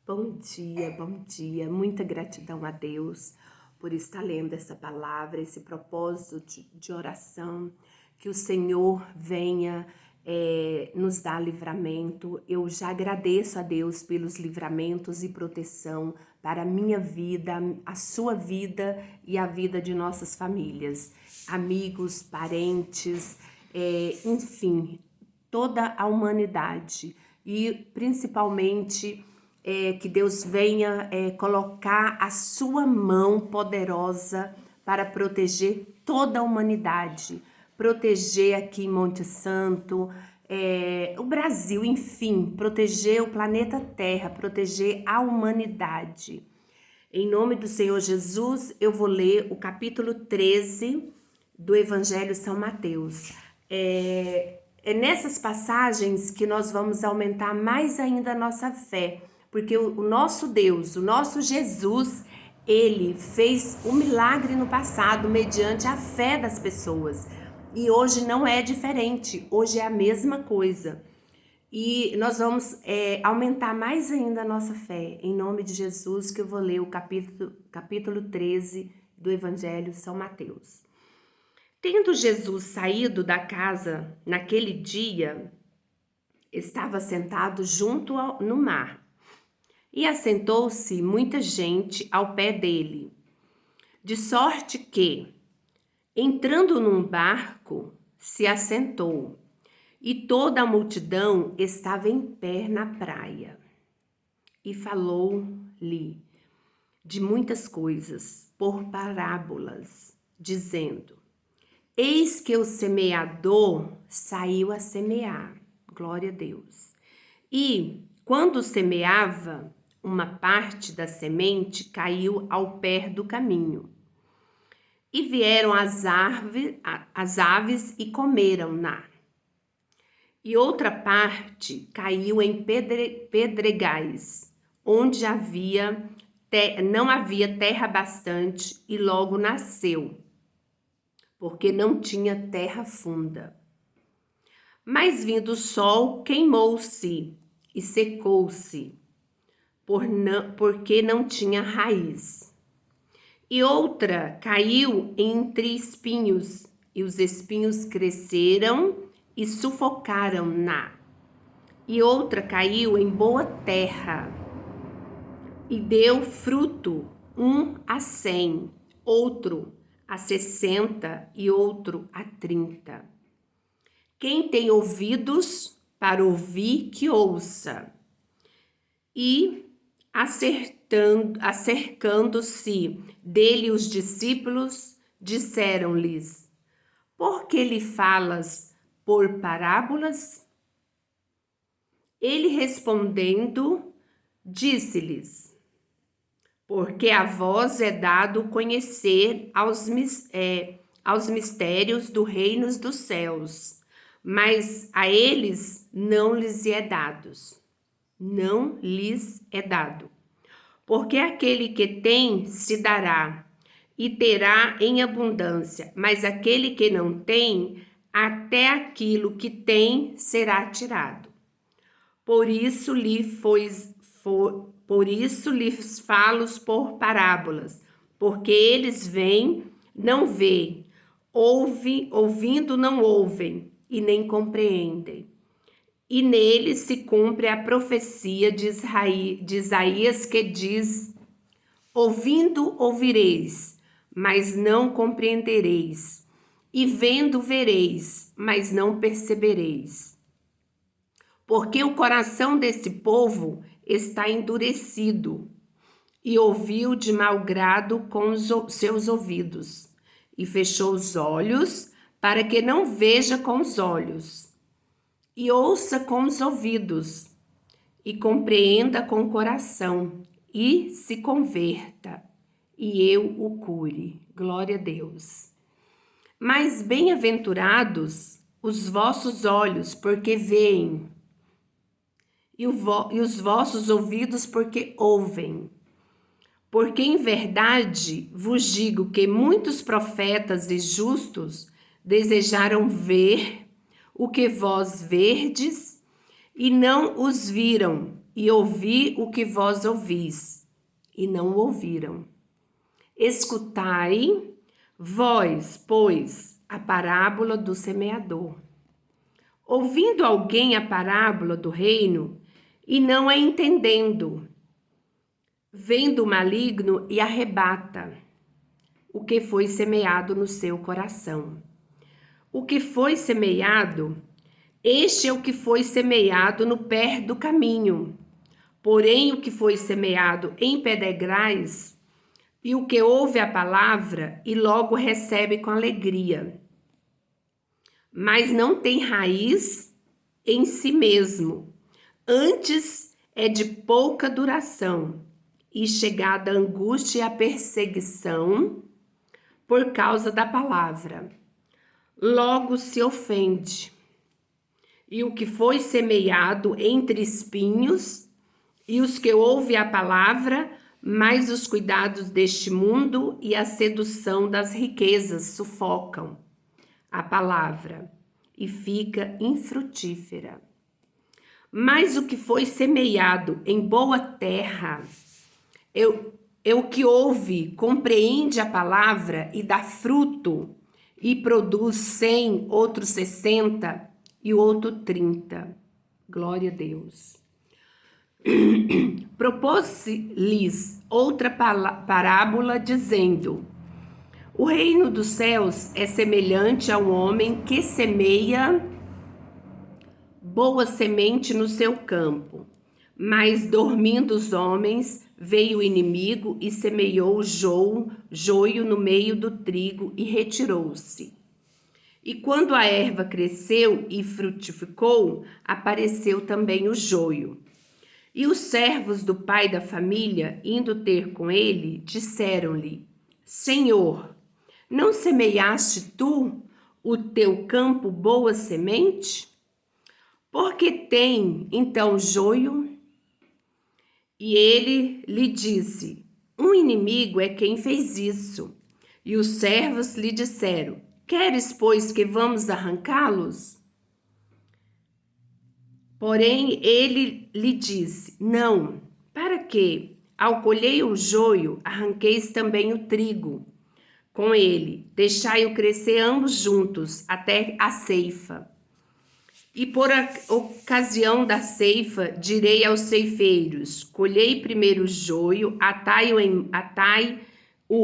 Bom dia. Muita gratidão a Deus por estar lendo essa palavra, esse propósito de oração, que o Senhor venha nos dar livramento. Eu já agradeço a Deus pelos livramentos e proteção para a minha vida, a sua vida e a vida de nossas famílias, amigos, parentes, enfim, toda a humanidade e principalmente que Deus venha colocar a sua mão poderosa para proteger toda a humanidade, proteger aqui em Monte Santo, o Brasil, enfim, proteger o planeta Terra, proteger a humanidade. Em nome do Senhor Jesus, eu vou ler o capítulo 13 do Evangelho São Mateus. É nessas passagens que nós vamos aumentar mais ainda a nossa fé, porque o nosso Deus, o nosso Jesus, ele fez um milagre no passado mediante a fé das pessoas. E hoje não é diferente, hoje é a mesma coisa. E nós vamos aumentar mais ainda a nossa fé, em nome de Jesus, que eu vou ler o capítulo 13 do Evangelho São Mateus. Tendo Jesus saído da casa naquele dia, estava sentado junto no mar, e assentou-se muita gente ao pé dele, de sorte que, entrando num barco, se assentou, e toda a multidão estava em pé na praia. E falou-lhe de muitas coisas, por parábolas, dizendo: Eis que o semeador saiu a semear. Glória a Deus. E, quando semeava, uma parte da semente caiu ao pé do caminho. E vieram as aves e comeram-na. E outra parte caiu em pedregais, onde não havia terra bastante, e logo nasceu, porque não tinha terra funda. Mas vindo o sol, queimou-se e secou-se, porque não tinha raiz. E outra caiu entre espinhos, e os espinhos cresceram e sufocaram-na. E outra caiu em boa terra, e deu fruto, 100, outro a 60 e outro a 30. Quem tem ouvidos para ouvir, que ouça. E, acercando-se dele os discípulos, disseram-lhes: Por que lhe falas por parábolas? Ele respondendo, disse-lhes: Porque a vós é dado conhecer aos mistérios do reino dos céus, mas a eles não lhes é dados. Não lhes é dado. Porque aquele que tem se dará e terá em abundância, mas aquele que não tem, até aquilo que tem será tirado. Por isso lhes falo por parábolas, porque eles veem, não veem, ouvindo, não ouvem, e nem compreendem. E nele se cumpre a profecia de Isaías, que diz: Ouvindo ouvireis, mas não compreendereis, e vendo vereis, mas não percebereis. Porque o coração desse povo está endurecido, e ouviu de mau grado com os seus ouvidos, e fechou os olhos, para que não veja com os olhos, e ouça com os ouvidos, e compreenda com o coração, e se converta, e eu o cure. Glória a Deus. Mas bem-aventurados os vossos olhos, porque veem, e os vossos ouvidos, porque ouvem. Porque em verdade vos digo que muitos profetas e justos desejaram ver o que vós verdes e não os viram, e ouvi o que vós ouvis, e não o ouviram. Escutai, vós, pois, a parábola do semeador. Ouvindo alguém a parábola do reino, e não a entendendo, vendo o maligno e arrebata o que foi semeado no seu coração. O que foi semeado, este é o que foi semeado no pé do caminho. Porém, o que foi semeado em pedregais, e o que ouve a palavra e logo recebe com alegria, mas não tem raiz em si mesmo, antes é de pouca duração, e chegada a angústia e a perseguição por causa da palavra, logo se ofende. E o que foi semeado entre espinhos, e os que ouvem a palavra, mas os cuidados deste mundo e a sedução das riquezas sufocam a palavra e fica infrutífera. Mas o que foi semeado em boa terra é o que ouve, compreende a palavra e dá fruto e produz 100, outro 60 e o outro 30. Glória a Deus. Propôs-lhes outra parábola, dizendo: o reino dos céus é semelhante a um homem que semeia boa semente no seu campo. Mas, dormindo os homens, veio o inimigo e semeou joio no meio do trigo e retirou-se. E quando a erva cresceu e frutificou, apareceu também o joio. E os servos do pai da família, indo ter com ele, disseram-lhe: Senhor, não semeaste tu o teu campo boa semente? Porque tem então joio? E ele lhe disse: um inimigo é quem fez isso. E os servos lhe disseram: queres, pois, que vamos arrancá-los? Porém, ele lhe disse: não, para que, ao colher o joio, arranqueis também o trigo com ele, deixai-o crescer ambos juntos, até a ceifa. E por ocasião da ceifa, direi aos ceifeiros: colhei primeiro o joio, atai-o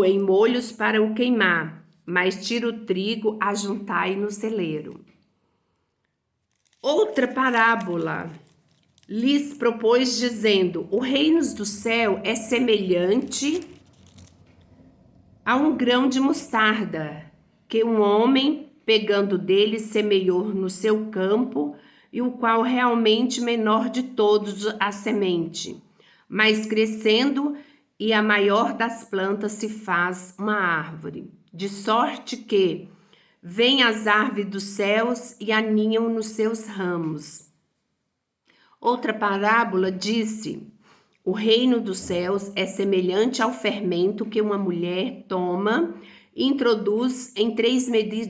em molhos para o queimar, mas tira o trigo, ajuntai no celeiro. Outra parábola lhes propôs, dizendo: o reino do céu é semelhante a um grão de mostarda, que um homem, pegando dele, semeou no seu campo, e o qual realmente menor de todos a semente, mas crescendo, e a maior das plantas se faz uma árvore, de sorte que vêm as aves dos céus e aninham nos seus ramos. Outra parábola disse: o reino dos céus é semelhante ao fermento que uma mulher toma e introduz em 3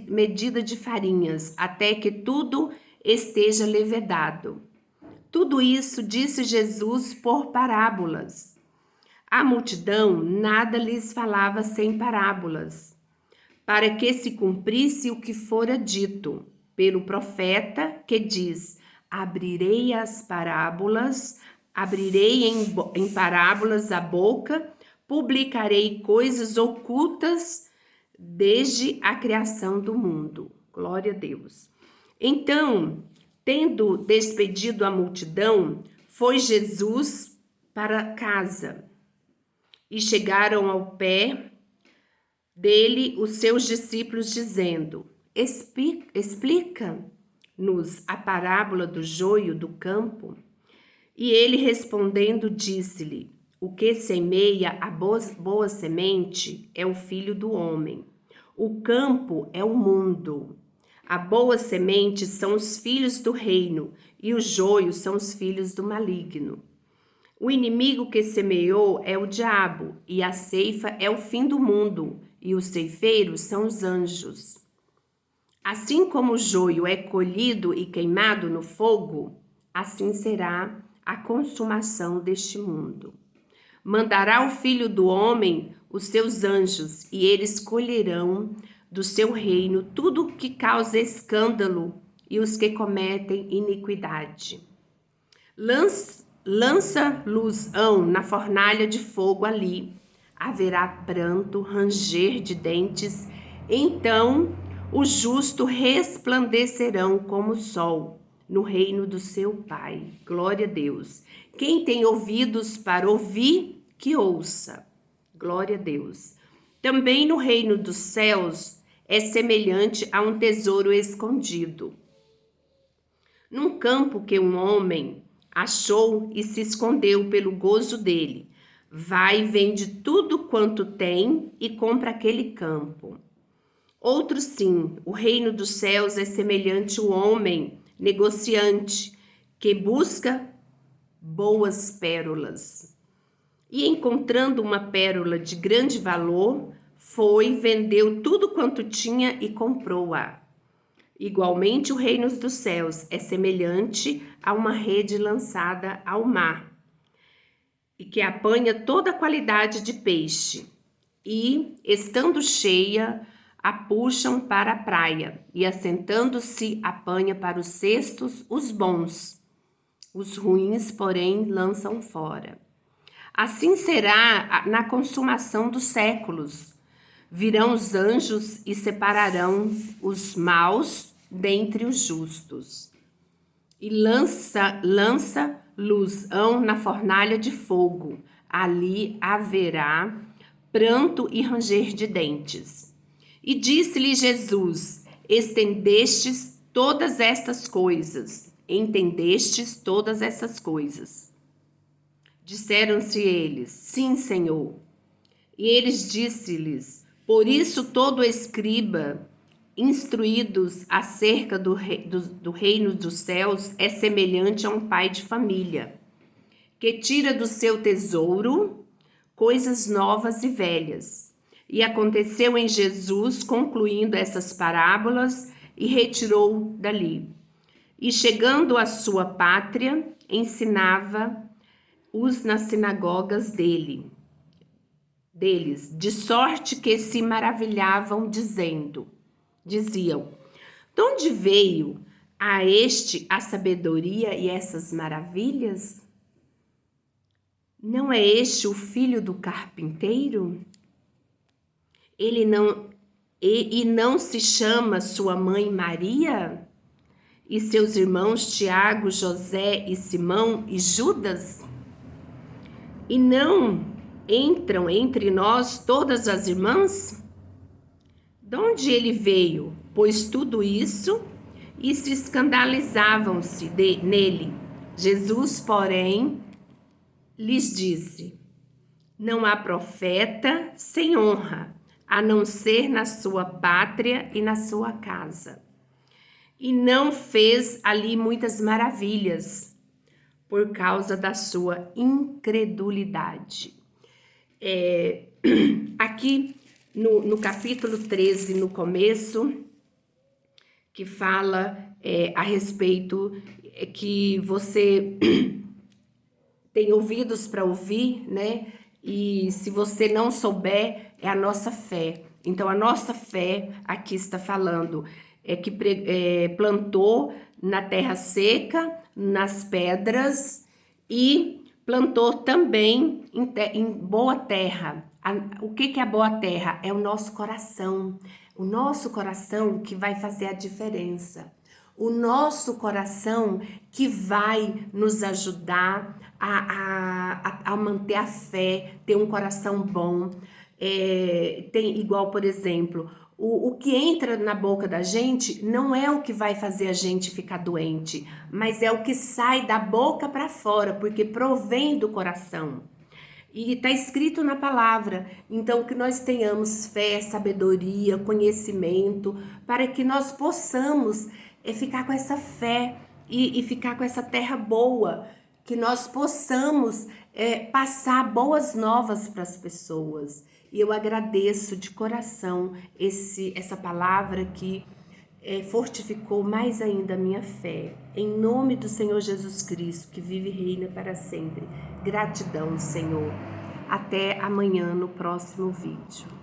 medidas de farinhas, até que tudo esteja levedado. Tudo isso disse Jesus por parábolas. A multidão nada lhes falava sem parábolas, para que se cumprisse o que fora dito pelo profeta, que diz: abrirei em parábolas a boca, publicarei coisas ocultas desde a criação do mundo. Glória a Deus. Então, tendo despedido a multidão, foi Jesus para casa. E chegaram ao pé dele os seus discípulos, dizendo: explica-nos a parábola do joio do campo. E ele respondendo disse-lhe: o que semeia a boa semente é o Filho do homem. O campo é o mundo. A boa semente são os filhos do reino, e o joio são os filhos do maligno. O inimigo que semeou é o diabo, e a ceifa é o fim do mundo, e os ceifeiros são os anjos. Assim como o joio é colhido e queimado no fogo, assim será a consumação deste mundo. Mandará o Filho do Homem os seus anjos, e eles colherão do seu reino tudo o que causa escândalo e os que cometem iniquidade. Lança luzão na fornalha de fogo ali. Haverá pranto, ranger de dentes. Então os justos resplandecerão como o sol no reino do seu Pai. Glória a Deus. Quem tem ouvidos para ouvir, que ouça. Glória a Deus. Também no reino dos céus é semelhante a um tesouro escondido num campo que um homem achou e se escondeu pelo gozo dele. Vai e vende tudo quanto tem e compra aquele campo. Outro sim, o reino dos céus é semelhante ao homem negociante que busca boas pérolas. E encontrando uma pérola de grande valor, foi, vendeu tudo quanto tinha e comprou-a. Igualmente, o reino dos céus é semelhante a uma rede lançada ao mar, e que apanha toda a qualidade de peixe, e, estando cheia, a puxam para a praia, e assentando-se, apanha para os cestos os bons. Os ruins, porém, lançam fora. Assim será na consumação dos séculos. Virão os anjos e separarão os maus dentre os justos. E lança luzão na fornalha de fogo. Ali haverá pranto e ranger de dentes. E disse-lhe Jesus: Entendestes todas estas coisas? Disseram-se eles: Sim, Senhor. E eles disse-lhes: Por isso todo escriba, instruídos acerca do reino dos céus, é semelhante a um pai de família, que tira do seu tesouro coisas novas e velhas. E aconteceu em Jesus, concluindo essas parábolas, e retirou dali. E chegando à sua pátria, ensinava-os nas sinagogas deles, de sorte que se maravilhavam, diziam: de onde veio a este a sabedoria e essas maravilhas? Não é este o filho do carpinteiro? Não se chama sua mãe Maria? E seus irmãos Tiago, José e Simão e Judas? E não entram entre nós todas as irmãs? De onde ele veio? Pois tudo isso, e se escandalizavam-se nele. Jesus, porém, lhes disse: Não há profeta sem honra, a não ser na sua pátria e na sua casa. E não fez ali muitas maravilhas, por causa da sua incredulidade. Aqui no capítulo 13, no começo, que fala a respeito que você tem ouvidos para ouvir, né? E se você não souber, é a nossa fé. Então, a nossa fé aqui está falando que plantou na terra seca, nas pedras, e plantou também em boa terra. O que é a boa terra? É o nosso coração. O nosso coração que vai fazer a diferença. O nosso coração que vai nos ajudar a manter a fé, ter um coração bom. Tem igual, por exemplo, o que entra na boca da gente não é o que vai fazer a gente ficar doente, mas é o que sai da boca para fora, porque provém do coração. E está escrito na palavra, então que nós tenhamos fé, sabedoria, conhecimento, para que nós possamos ficar com essa fé e ficar com essa terra boa, que nós possamos passar boas novas para as pessoas. E eu agradeço de coração essa palavra que fortificou mais ainda a minha fé. Em nome do Senhor Jesus Cristo, que vive e reina para sempre. Gratidão, Senhor. Até amanhã no próximo vídeo.